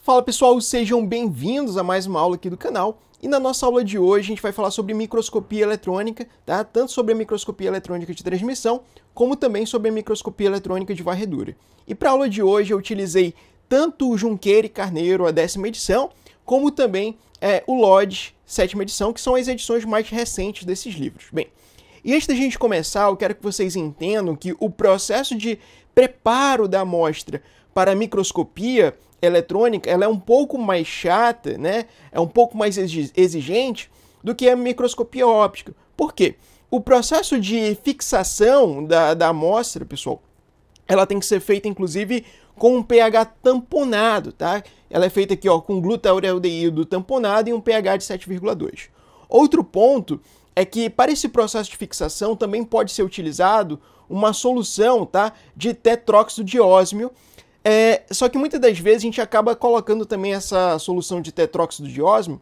Fala pessoal, sejam bem-vindos a mais uma aula aqui do canal. E na nossa aula de hoje a gente vai falar sobre microscopia eletrônica, tá? Tanto sobre a microscopia eletrônica de transmissão, como também sobre a microscopia eletrônica de varredura. E para a aula de hoje eu utilizei tanto o Junqueira e Carneiro, a 10ª edição, como também o Lodge, 7ª edição, que são as edições mais recentes desses livros. Bem, e antes da gente começar, eu quero que vocês entendam que o processo de preparo da amostra para a microscopia eletrônica, ela é um pouco mais chata, né? É um pouco mais exigente do que a microscopia óptica. Por quê? O processo de fixação da amostra, pessoal, ela tem que ser feita, inclusive, com um pH tamponado, tá? Ela é feita aqui, ó, com glutauraldeído tamponado e um pH de 7,2. Outro ponto é que, para esse processo de fixação, também pode ser utilizado uma solução, tá, de tetróxido de ósmio. Só que muitas das vezes a gente acaba colocando também essa solução de tetróxido de ósmio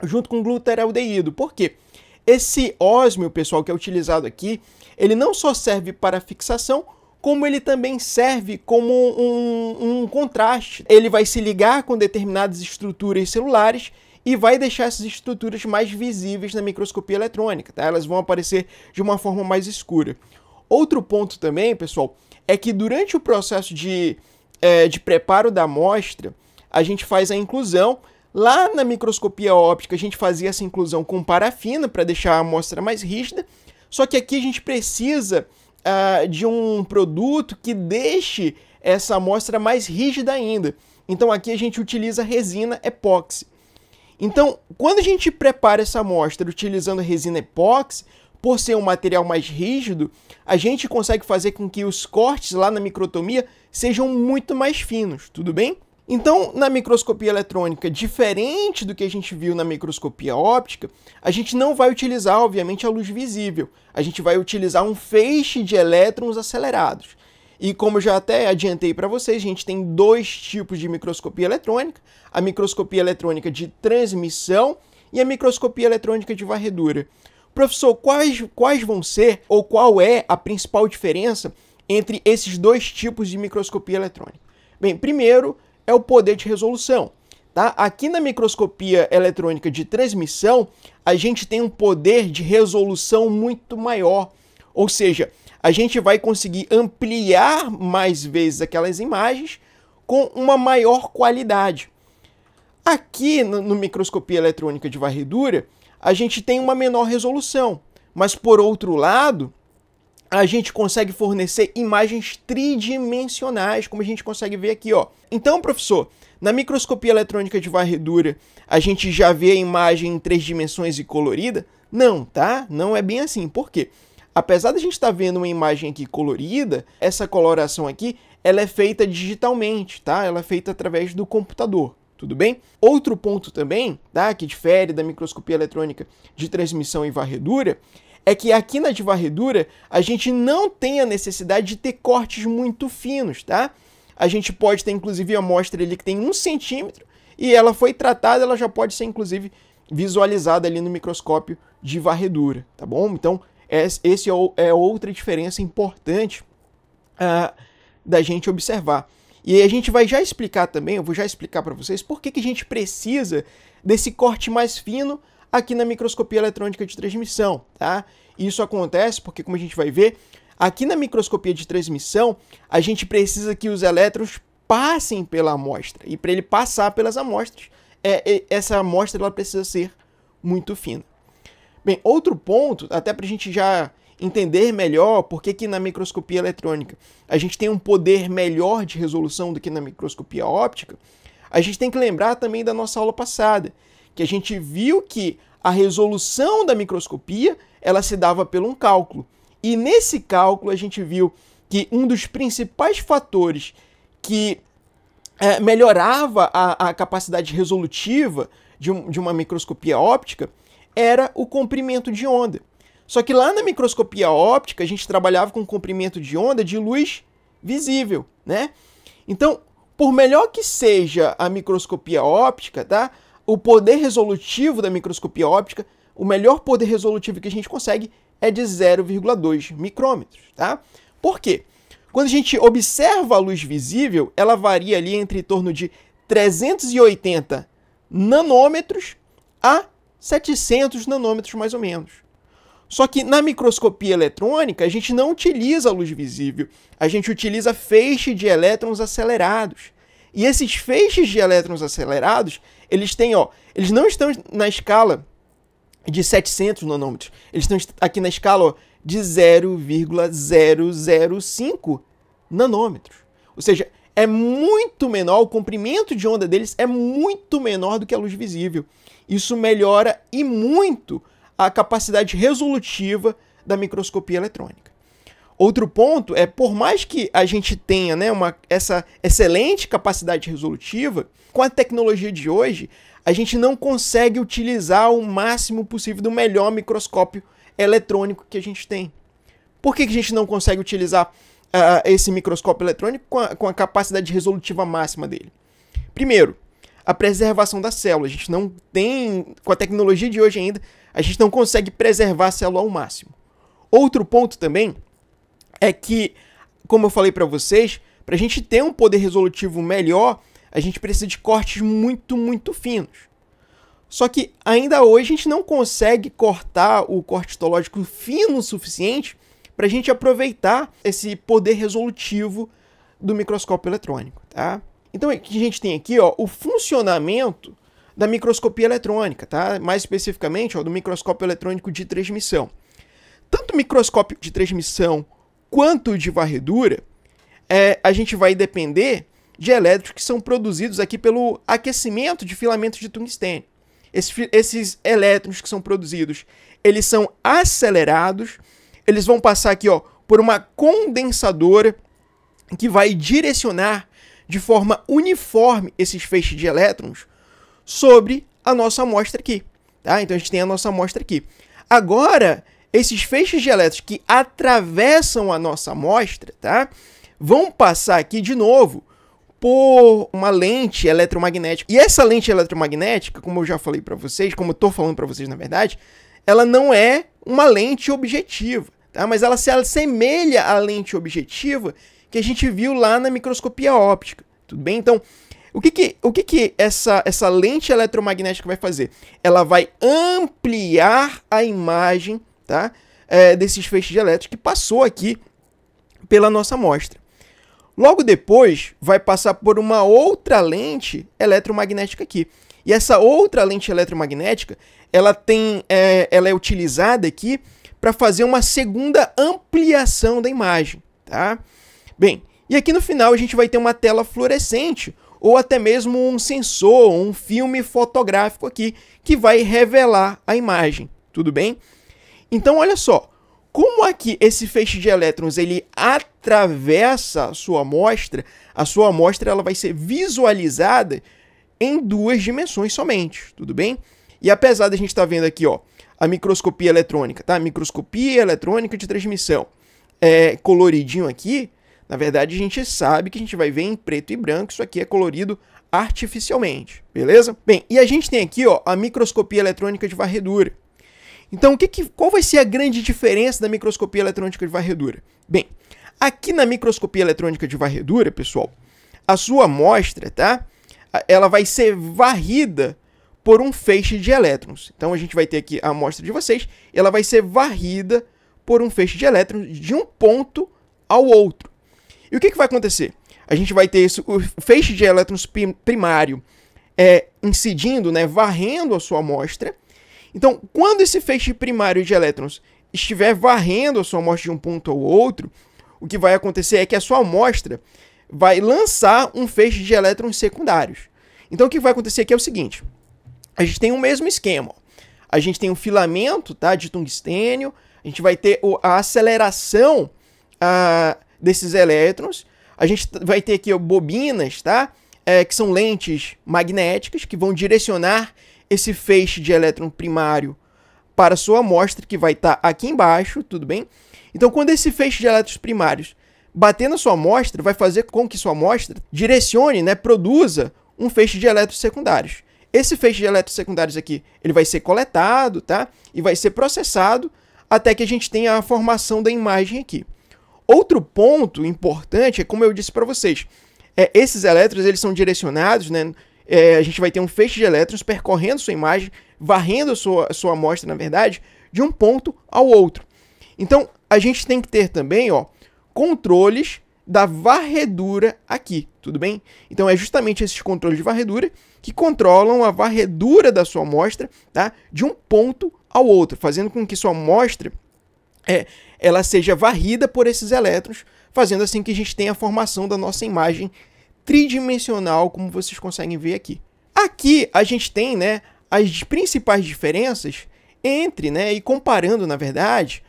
junto com glutauraldeído. Por quê? Esse ósmio, pessoal, que é utilizado aqui, ele não só serve para fixação, como ele também serve como um contraste. Ele vai se ligar com determinadas estruturas celulares e vai deixar essas estruturas mais visíveis na microscopia eletrônica, tá? Elas vão aparecer de uma forma mais escura. Outro ponto também, pessoal, é que durante o processo de preparo da amostra, a gente faz a inclusão. Lá na microscopia óptica, a gente fazia essa inclusão com parafina para deixar a amostra mais rígida, só que aqui a gente precisa de um produto que deixe essa amostra mais rígida ainda. Então aqui a gente utiliza resina epóxi. Então, quando a gente prepara essa amostra utilizando resina epóxi, por ser um material mais rígido, a gente consegue fazer com que os cortes lá na microtomia sejam muito mais finos, tudo bem? Então, na microscopia eletrônica, diferente do que a gente viu na microscopia óptica, a gente não vai utilizar, obviamente, a luz visível. A gente vai utilizar um feixe de elétrons acelerados. E como eu já até adiantei para vocês, a gente tem dois tipos de microscopia eletrônica: a microscopia eletrônica de transmissão e a microscopia eletrônica de varredura. Professor, quais vão ser, ou qual é a principal diferença entre esses dois tipos de microscopia eletrônica? Bem, primeiro é o poder de resolução, tá? Aqui na microscopia eletrônica de transmissão, a gente tem um poder de resolução muito maior, ou seja, a gente vai conseguir ampliar mais vezes aquelas imagens com uma maior qualidade. Aqui no microscopia eletrônica de varredura, a gente tem uma menor resolução, mas por outro lado, a gente consegue fornecer imagens tridimensionais, como a gente consegue ver aqui, ó. Então, professor, na microscopia eletrônica de varredura, a gente já vê a imagem em 3 dimensões e colorida? Não, tá? Não é bem assim. Por quê? Apesar de a gente estar vendo uma imagem aqui colorida, essa coloração aqui, ela é feita digitalmente, tá? Ela é feita através do computador. Tudo bem? Outro ponto também, tá, que difere da microscopia eletrônica de transmissão e varredura, é que aqui na de varredura a gente não tem a necessidade de ter cortes muito finos, tá? A gente pode ter, inclusive, a amostra ali que tem 1 centímetro e ela foi tratada, ela já pode ser, inclusive, visualizada ali no microscópio de varredura, tá bom? Então, esse é outra diferença importante da gente observar. E a gente vai já explicar também, eu vou já explicar para vocês por que a gente precisa desse corte mais fino aqui na microscopia eletrônica de transmissão, tá? Isso acontece porque, como a gente vai ver, aqui na microscopia de transmissão, a gente precisa que os elétrons passem pela amostra. E para ele passar pelas amostras, essa amostra ela precisa ser muito fina. Bem, outro ponto, até para a gente já entender melhor por que na microscopia eletrônica a gente tem um poder melhor de resolução do que na microscopia óptica, a gente tem que lembrar também da nossa aula passada, que a gente viu que a resolução da microscopia ela se dava por um cálculo. E nesse cálculo a gente viu que um dos principais fatores que melhorava a capacidade resolutiva de uma microscopia óptica era o comprimento de onda. Só que lá na microscopia óptica, a gente trabalhava com comprimento de onda de luz visível, né? Então, por melhor que seja a microscopia óptica, tá? O poder resolutivo da microscopia óptica, o melhor poder resolutivo que a gente consegue é de 0,2 micrômetros, tá? Por quê? Quando a gente observa a luz visível, ela varia ali entre em torno de 380 nanômetros a 700 nanômetros mais ou menos. Só que na microscopia eletrônica a gente não utiliza a luz visível, a gente utiliza feixe de elétrons acelerados. E esses feixes de elétrons acelerados, eles não estão na escala de 700 nanômetros, eles estão aqui na escala de 0,005 nanômetros. Ou seja, é muito menor, o comprimento de onda deles é muito menor do que a luz visível. Isso melhora e muito a capacidade resolutiva da microscopia eletrônica. Outro ponto é, por mais que a gente tenha, né, essa excelente capacidade resolutiva, com a tecnologia de hoje, a gente não consegue utilizar o máximo possível do melhor microscópio eletrônico que a gente tem. Por que a gente não consegue utilizar esse microscópio eletrônico com a capacidade resolutiva máxima dele? Primeiro, a preservação da célula. A gente não tem, com a tecnologia de hoje ainda, a gente não consegue preservar a célula ao máximo. Outro ponto também é que, como eu falei para vocês, para a gente ter um poder resolutivo melhor, a gente precisa de cortes muito, muito finos. Só que ainda hoje a gente não consegue cortar o corte histológico fino o suficiente para a gente aproveitar esse poder resolutivo do microscópio eletrônico, tá? Então, a gente tem aqui, ó, o funcionamento da microscopia eletrônica, tá? Mais especificamente, ó, do microscópio eletrônico de transmissão. Tanto o microscópio de transmissão quanto o de varredura, a gente vai depender de elétrons que são produzidos aqui pelo aquecimento de filamentos de tungstênio. Esses elétrons que são produzidos, eles são acelerados, eles vão passar aqui, ó, por uma condensadora que vai direcionar de forma uniforme esses feixes de elétrons sobre a nossa amostra aqui, tá? Então a gente tem a nossa amostra aqui. Agora, esses feixes de elétrons que atravessam a nossa amostra, tá, vão passar aqui de novo por uma lente eletromagnética. E essa lente eletromagnética, como eu já falei para vocês, como eu estou falando para vocês na verdade, ela não é uma lente objetiva, tá? Mas ela se assemelha à lente objetiva que a gente viu lá na microscopia óptica, tudo bem? Então, o que essa lente eletromagnética vai fazer? Ela vai ampliar a imagem, tá, desses feixes de elétrons que passou aqui pela nossa amostra. Logo depois, vai passar por uma outra lente eletromagnética aqui. E essa outra lente eletromagnética, ela é utilizada aqui para fazer uma segunda ampliação da imagem, tá? Bem, e aqui no final a gente vai ter uma tela fluorescente, ou até mesmo um sensor, um filme fotográfico aqui, que vai revelar a imagem, tudo bem? Então, olha só, como aqui esse feixe de elétrons ele atravessa a sua amostra ela vai ser visualizada em 2 dimensões somente, tudo bem? E apesar da gente estar vendo aqui, ó, a microscopia eletrônica, tá? Microscopia eletrônica de transmissão coloridinho aqui, na verdade a gente sabe que a gente vai ver em preto e branco, isso aqui é colorido artificialmente, beleza? Bem, e a gente tem aqui, ó, a microscopia eletrônica de varredura. Então, qual vai ser a grande diferença da microscopia eletrônica de varredura? Bem, aqui na microscopia eletrônica de varredura, pessoal, a sua amostra, tá? Ela vai ser varrida por um feixe de elétrons. Então, a gente vai ter aqui a amostra de vocês, ela vai ser varrida por um feixe de elétrons de um ponto ao outro. E o que vai acontecer? A gente vai ter o feixe de elétrons primário incidindo, né, varrendo a sua amostra. Então, quando esse feixe primário de elétrons estiver varrendo a sua amostra de um ponto ao outro, o que vai acontecer é que a sua amostra vai lançar um feixe de elétrons secundários. Então, o que vai acontecer aqui é o seguinte. A gente tem o mesmo esquema. A gente tem um filamento, tá, de tungstênio. A gente vai ter a aceleração desses elétrons. A gente vai ter aqui bobinas, tá, que são lentes magnéticas que vão direcionar esse feixe de elétron primário para a sua amostra, que vai estar aqui embaixo, tudo bem? Então, quando esse feixe de elétrons primários bater na sua amostra, vai fazer com que sua amostra direcione, né, produza um feixe de elétrons secundários. Esse feixe de elétrons secundários aqui, ele vai ser coletado, tá? E vai ser processado até que a gente tenha a formação da imagem aqui. Outro ponto importante é, como eu disse para vocês, esses elétrons eles são direcionados, né? A gente vai ter um feixe de elétrons percorrendo sua imagem, varrendo a sua amostra, na verdade, de um ponto ao outro. Então, a gente tem que ter também, ó, controles da varredura aqui, tudo bem? Então, é justamente esses controles de varredura que controlam a varredura da sua amostra, tá? De um ponto ao outro, fazendo com que sua amostra ela seja varrida por esses elétrons, fazendo assim que a gente tenha a formação da nossa imagem tridimensional, como vocês conseguem ver aqui. Aqui a gente tem, né, as principais diferenças entre, né, e comparando, na verdade,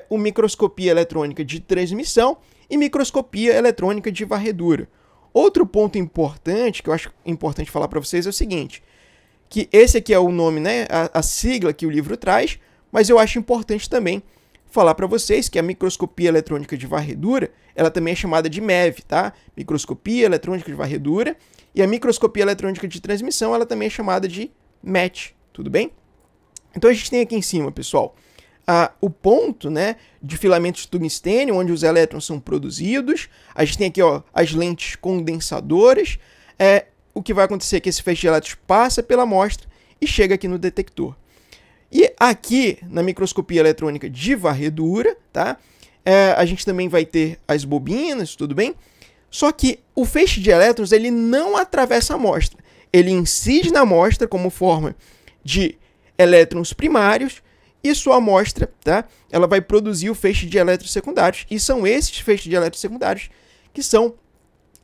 o microscopia eletrônica de transmissão e microscopia eletrônica de varredura. Outro ponto importante, que eu acho importante falar para vocês, é o seguinte, que esse aqui é o nome, né, a sigla que o livro traz, mas eu acho importante também falar para vocês que a microscopia eletrônica de varredura, ela também é chamada de MEV, tá? Microscopia eletrônica de varredura, e a microscopia eletrônica de transmissão, ela também é chamada de MET, tudo bem? Então a gente tem aqui em cima, pessoal, o ponto, né, de filamentos de tungstênio, onde os elétrons são produzidos. A gente tem aqui, ó, as lentes condensadoras. O que vai acontecer é que esse feixe de elétrons passa pela amostra e chega aqui no detector. E aqui, na microscopia eletrônica de varredura, tá? A gente também vai ter as bobinas, tudo bem? Só que o feixe de elétrons ele não atravessa a amostra. Ele incide na amostra como forma de elétrons primários e sua amostra, tá? Ela vai produzir o feixe de elétrons secundários. E são esses feixes de elétrons secundários que são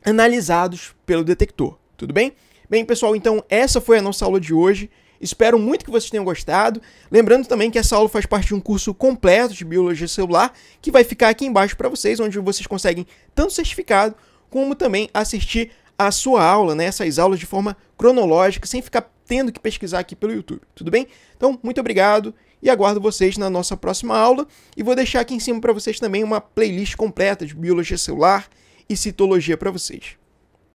analisados pelo detector, tudo bem? Bem, pessoal, então essa foi a nossa aula de hoje. Espero muito que vocês tenham gostado. Lembrando também que essa aula faz parte de um curso completo de Biologia Celular, que vai ficar aqui embaixo para vocês, onde vocês conseguem tanto certificado, como também assistir a sua aula, né, essas aulas de forma cronológica, sem ficar tendo que pesquisar aqui pelo YouTube, tudo bem? Então, muito obrigado e aguardo vocês na nossa próxima aula. E vou deixar aqui em cima para vocês também uma playlist completa de Biologia Celular e Citologia para vocês.